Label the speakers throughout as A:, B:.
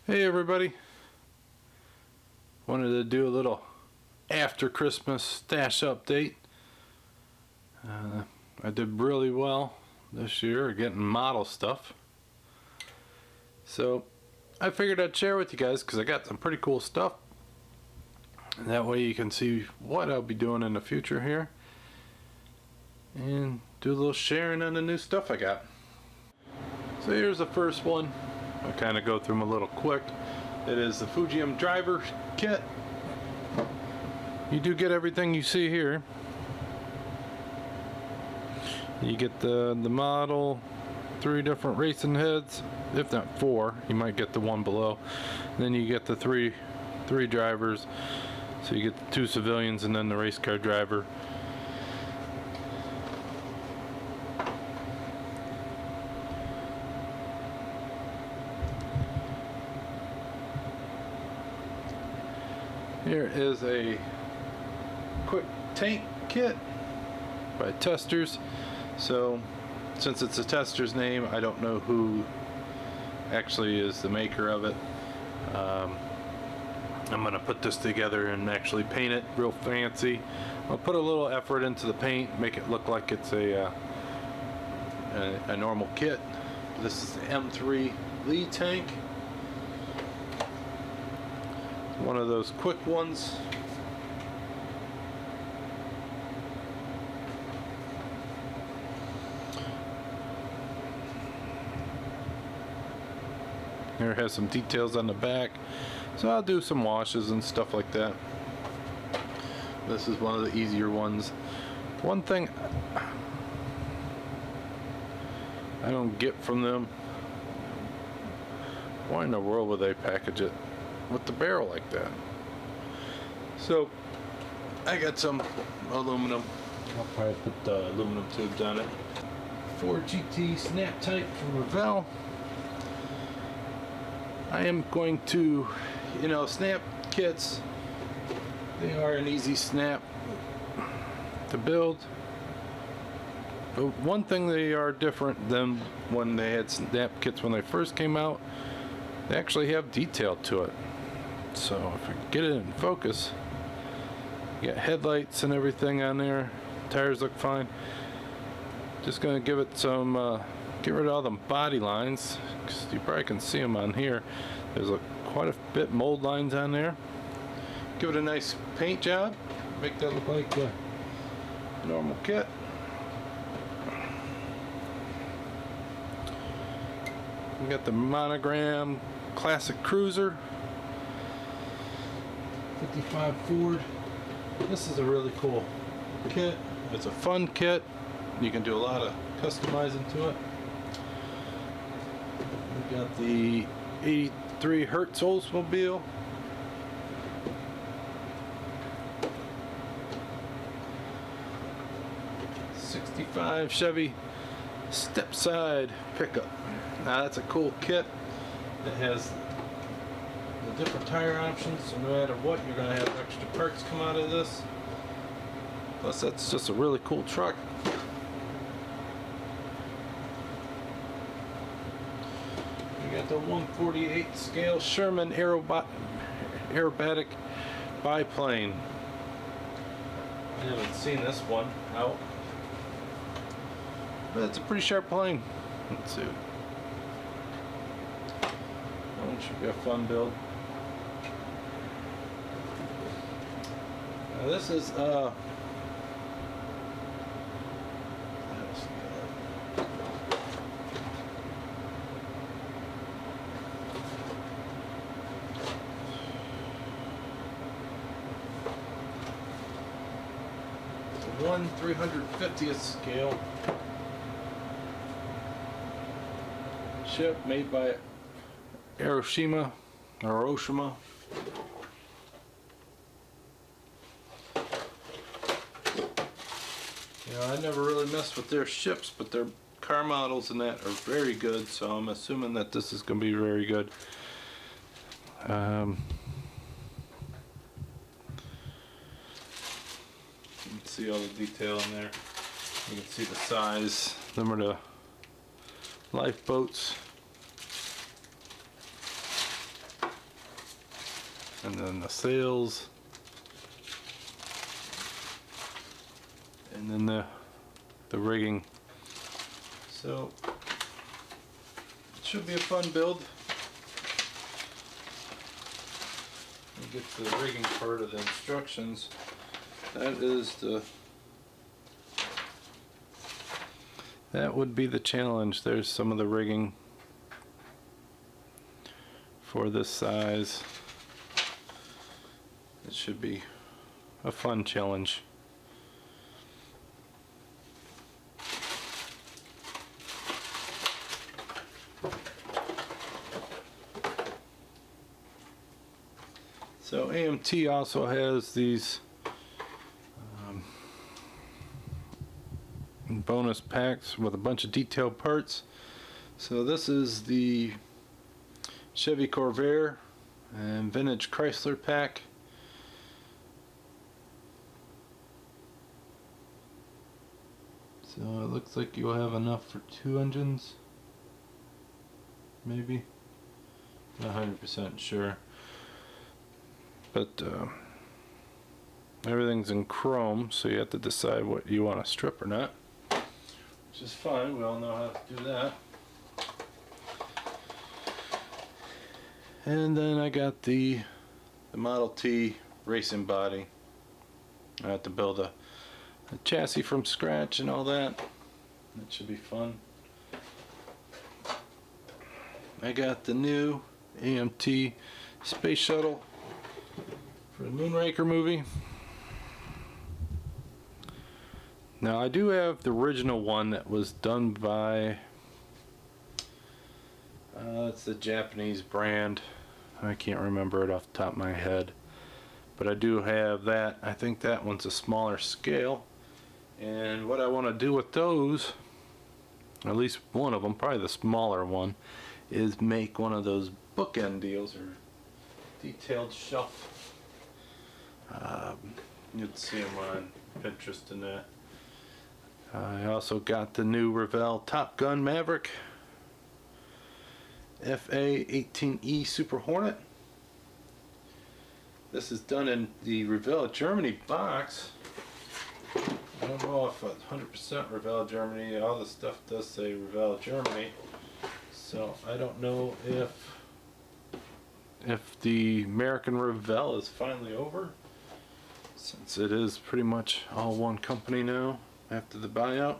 A: Hey everybody, wanted to do a little after Christmas stash update. I did really well this year getting model stuff, so I figured I'd share with you guys because I got some pretty cool stuff, and that way you can see what I'll be doing in the future here and do a little sharing on the new stuff I got. So here's the first one. I kind of go through them a little quick. It is the Fujium driver kit. You do get everything you see here. You get the model, 3 different racing heads, if not 4. You might get the one below. And then you get the three drivers. So you get the 2 civilians and then the race car driver. Here is a quick tank kit by Testers. So since it's a Tester's name, I don't know who actually is the maker of it. I'm gonna put this together and actually paint it real fancy. I'll put a little effort into the paint, make it look like it's a normal kit. This is the M3 lead tank. One of those quick ones. Here it has some details on the back, so I'll do some washes and stuff like that. This is one of the easier ones. One thing I don't get from them, why in the world would they package it with the barrel like that? So I got some aluminum. I'll probably put the aluminum tubes on it. 4GT snap type from Revell. I am going to, snap kits, they are an easy snap to build. But one thing they are different than when they had snap kits when they first came out, they actually have detail to it. So if I get it in focus, you got headlights and everything on there. Tires look fine. Just gonna give it some, get rid of all them body lines, because you probably can see them on here. There's quite a bit mold lines on there. Give it a nice paint job. Make that look like a normal kit. We got the monogram classic cruiser. 55 Ford. This is a really cool kit. It's a fun kit. You can do a lot of customizing to it. We got the 83 Hertz Oldsmobile. '65 Chevy step-side pickup. Now that's a cool kit. It has the different tire options, so no matter what, you're going to have extra parts come out of this. Plus, that's just a really cool truck. We got the 1/48 scale Sherman aerobatic biplane. I haven't seen this one out, but it's a pretty sharp plane. Let's see. That one should be a fun build. Now this is the 1/350th scale ship made by Hiroshima. I never really messed with their ships, but their car models and that are very good, so I'm assuming that this is going to be very good. You can see all the detail in there. You can see the size. Them are the lifeboats. and then the sails, and then the rigging. So it should be a fun build. We get to the rigging part of the instructions. That would be the challenge. There's some of the rigging for this size. It should be a fun challenge. So AMT also has these bonus packs with a bunch of detailed parts. So this is the Chevy Corvair and Vintage Chrysler pack. So it looks like you'll have enough for 2 engines, maybe. Not 100% sure. But everything's in chrome, so you have to decide what you want to strip or not, which is fine. We all know how to do that. And then I got the Model T racing body. I have to build a chassis from scratch and all that. That should be fun. I got the new AMT space shuttle for the Moonraker movie. Now I do have the original one that was done by it's the Japanese brand. I can't remember it off the top of my head, but I do have that. I think that one's a smaller scale, and what I want to do with those, at least one of them, probably the smaller one, is make one of those bookend deals or detailed shelf. You'd see them on Pinterest and that. I also got the new Revell Top Gun Maverick FA-18E Super Hornet. This is done in the Revell Germany box. I don't know if 100% Revell Germany. All the stuff does say Revell Germany, so I don't know if the American Revell is finally over, since it is pretty much all one company now after the buyout.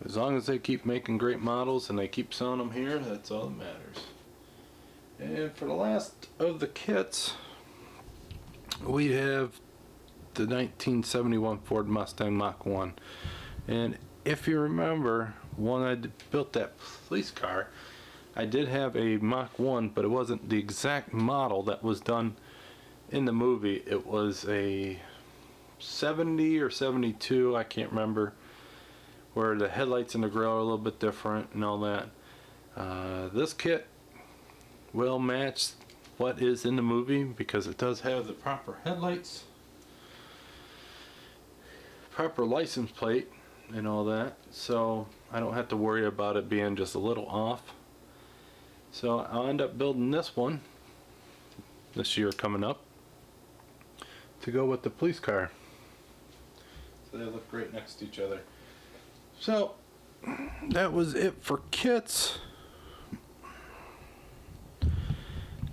A: As long as they keep making great models and they keep selling them here, that's all that matters. And for the last of the kits, we have the 1971 Ford Mustang Mach 1. And if you remember, when I built that police car, I did have a Mach 1, but it wasn't the exact model that was done in the movie. It was a 70 or 72, I can't remember, where the headlights and the grill are a little bit different and all that. This kit will match what is in the movie because it does have the proper headlights, proper license plate and all that, so I don't have to worry about it being just a little off. So I'll end up building this one this year coming up to go with the police car. So they look great next to each other. So that was it for kits.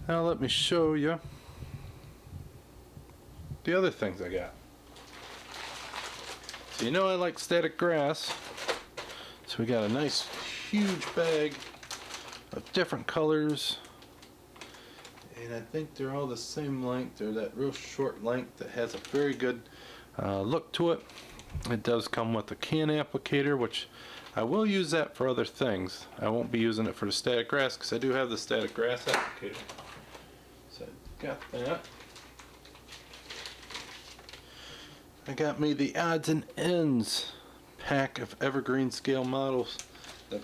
A: Now let me show you the other things I got. So you know I like static grass, so we got a nice huge bag of different colors, and I think they're all the same length. They're that real short length that has a very good look to it. It does come with a can applicator, which I will use that for other things. I won't be using it for the static grass because I do have the static grass applicator. So I got that. I got me the odds and ends pack of evergreen scale models, the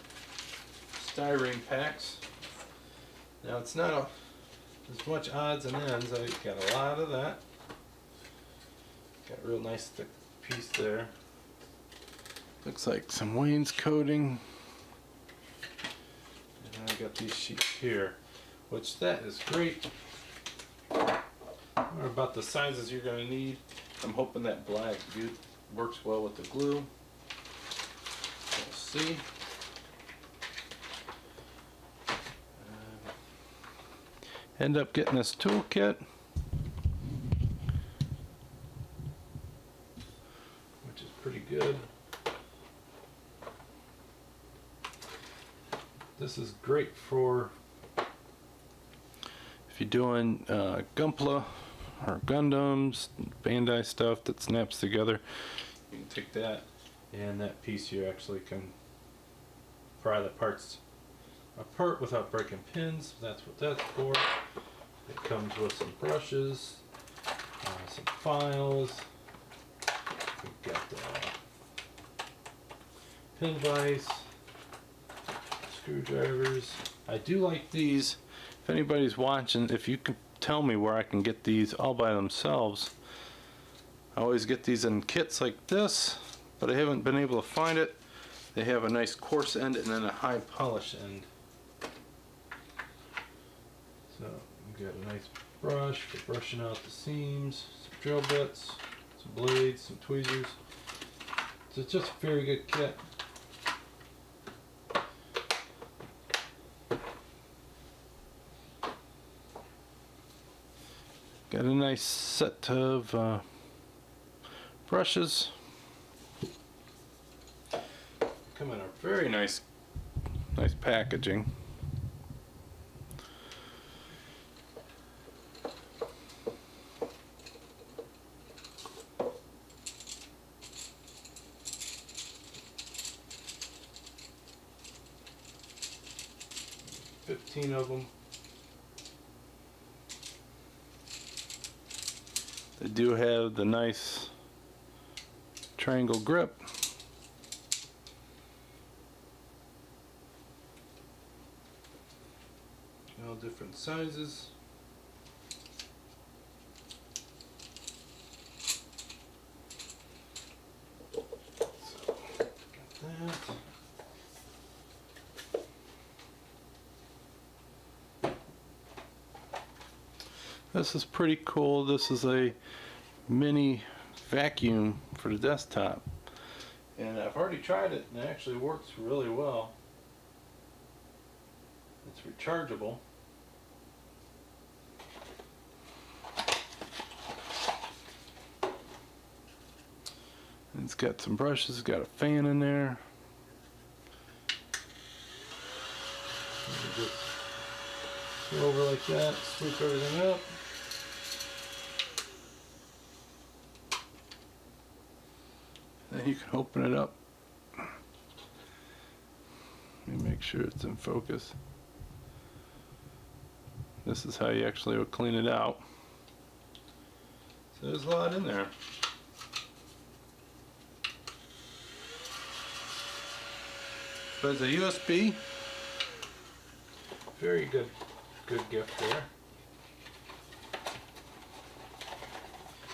A: styrene packs. Now it's not as much odds and ends. I got a lot of that. Got a real nice thick piece there. Looks like some wainscoting. And I got these sheets here, which that is great are about the sizes you're going to need. I'm hoping that black works well with the glue. We'll see. End up getting this toolkit, which is pretty good. This is great for if you're doing Gunpla or Gundams, Bandai stuff that snaps together. You can take that and that piece, you actually can pry the parts apart without breaking pins. That's what that's for. It comes with some brushes, some files. We've got pin vise, screwdrivers. I do like these. If anybody's watching, if you can tell me where I can get these all by themselves. I always get these in kits like this, but I haven't been able to find it. They have a nice coarse end and then a high polish end. So we've got a nice brush for brushing out the seams, some drill bits, some blades, some tweezers. So it's just a very good kit. Got a nice set of brushes. Come in a very nice packaging. Of them. They do have the nice triangle grip. All different sizes. So, got that. This is pretty cool. This is a mini vacuum for the desktop. And I've already tried it and it actually works really well. It's rechargeable. And it's got some brushes, it's got a fan in there. Just go over like that, swoop everything up. Then you can open it up. Let me make sure it's in focus. This is how you actually would clean it out. So there's a lot in there. But it's a USB. Very good gift there.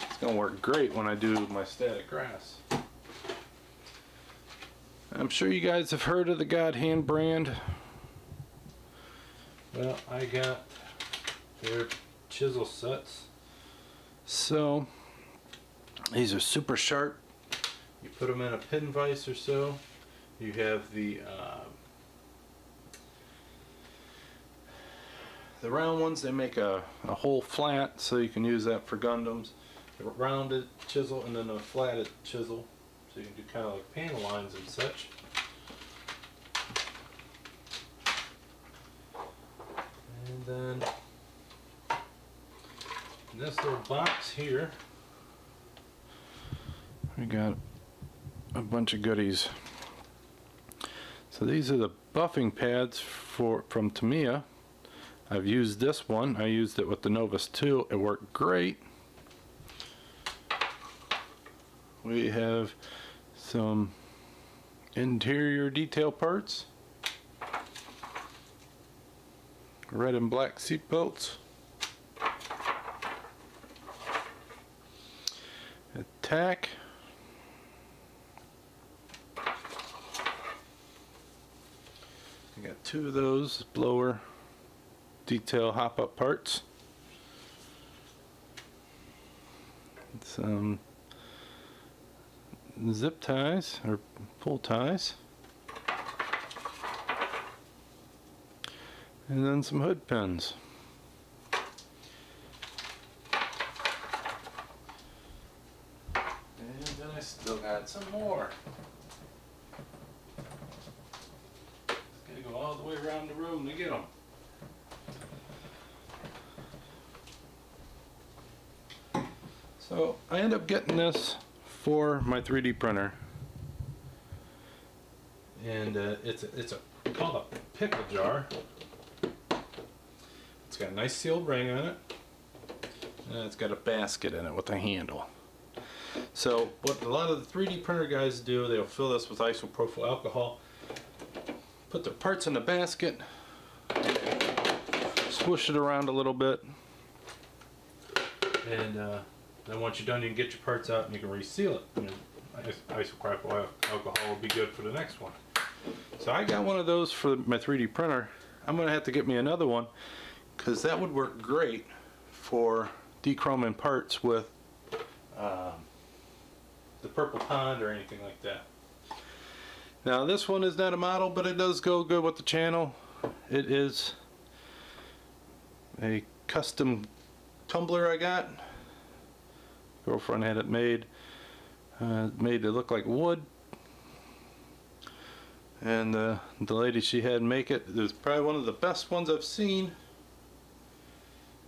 A: It's gonna work great when I do my static grass. I'm sure you guys have heard of the God Hand brand. Well, I got their chisel sets. So these are super sharp. You put them in a pin vise or so. You have the round ones. They make a hole flat, so you can use that for Gundams. A rounded chisel and then a flatted chisel, so you can do kind of like panel lines and such. And then in this little box here, we got a bunch of goodies. So these are the buffing pads from Tamiya. I've used this one. I used it with the Novus 2. It worked great. We have some interior detail parts. Red and black seat belts. A tack. I got two of those blower detail hop-up parts. some zip ties or pull ties, and then some hood pins. And then I still got some more. Just gotta go all the way around the room to get them. So I end up getting this for my 3D printer, and it's called a pickle jar. It's got a nice sealed ring on it, and it's got a basket in it with a handle. So what a lot of the 3D printer guys do, they'll fill this with isopropyl alcohol, put their parts in the basket, swoosh it around a little bit, and then once you're done, you can get your parts out and you can reseal it. And isopropyl alcohol will be good for the next one. So I got one of those for my 3D printer. I'm going to have to get me another one, because that would work great for dechroming parts with the Purple Pond or anything like that. Now this one is not a model, but it does go good with the channel. It is a custom tumbler I got. Girlfriend had it made to look like wood, and the lady she had make it is probably one of the best ones I've seen,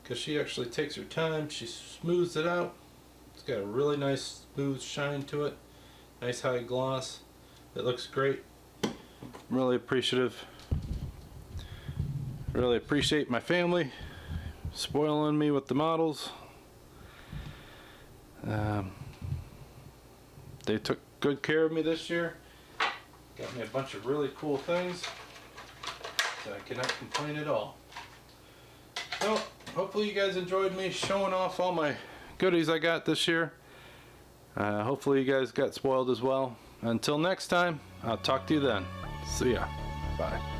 A: because she actually takes her time. She smooths it out. It's got a really nice smooth shine to it, nice high gloss. It looks great. I'm really appreciative. Really appreciate my family spoiling me with the models. They took good care of me this year. Got me a bunch of really cool things, so I cannot complain at all. So hopefully you guys enjoyed me showing off all my goodies I got this year. Hopefully you guys got spoiled as well. Until next time, I'll talk to you then. See ya. Bye.